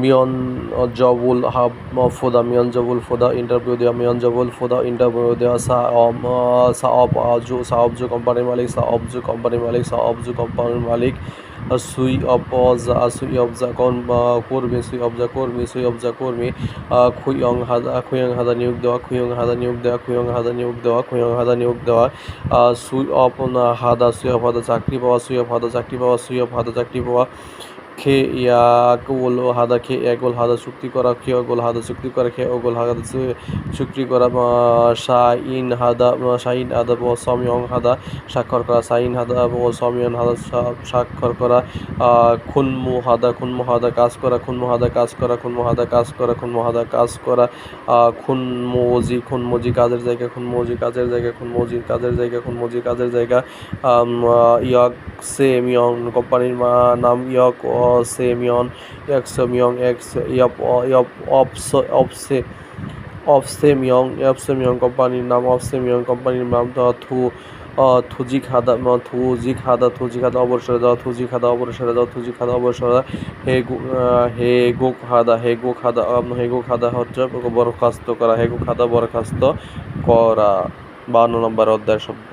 মিয়ন জবুল hub ফোদা মিয়ন জবুল ফোদা interview দেওয়া মিয়ন জবুল ফোদা interview দেওয়া সাঅবজু কোম্পানির মালিক সাঅবজু কোম্পানির মালিক সাঅবজু কোম্পানির মালিক সুই অবজা কর্মী সুই অবজা কর্মী সুই অবজা কর্মী খুইয়ং হাদা নিয়োগ দেওয়া খুইয়ং হাদা নিয়োগ দেওয়া খুইয়ং হাদা নিয়োগ দেওয়া খুইয়ং হাদা নিয়োগ দেওয়া সুই অফ হাদা চাকরি পাওয়া সুই অফ হাদা চাকরি পাওয়া সুই অফ হাদা চাকরি পাওয়া খে ইয়াকুল হাদা খে এগুল হাদা চুক্তি করা খে অগুল হাদা চুক্তি করা খে অগুল হাদা চুক্তি করা শাইন হাদা ও সময়ং হাদা স্বাক্ষর করা শাইন হাদা ও সময়ন হাদা স্বাক্ষর করা খুনমু হাদা কাজ করা খুনমু হাদা কাজ করা খুনমু হাদা কাজ করা খুনমু হাদা কাজ করা খুনমুজি কাজের জায়গা খুনমুজি কাজের জায়গা খুনমুজি কাজের জায়গা খুনমুজি কাজের জায়গা ইয়ক সেমিয়ং কোম্পানির নাম ইয়ক সেমিয়ন সেমিয়ং অফসেমিয়ং কোম্পানির নাম অফসেমিয়ং কোম্পানির নাম থুজিক হাদা অবসরে যাওয়া থুজিক হাদা অবসরে যাওয়া থুজিক হাদা অবসরে হেগুক হাদা হচ্ছে বরখাস্ত করা হেগুক হাদা বরখাস্ত করা 52 নম্বর অধ্যায় শব্দ।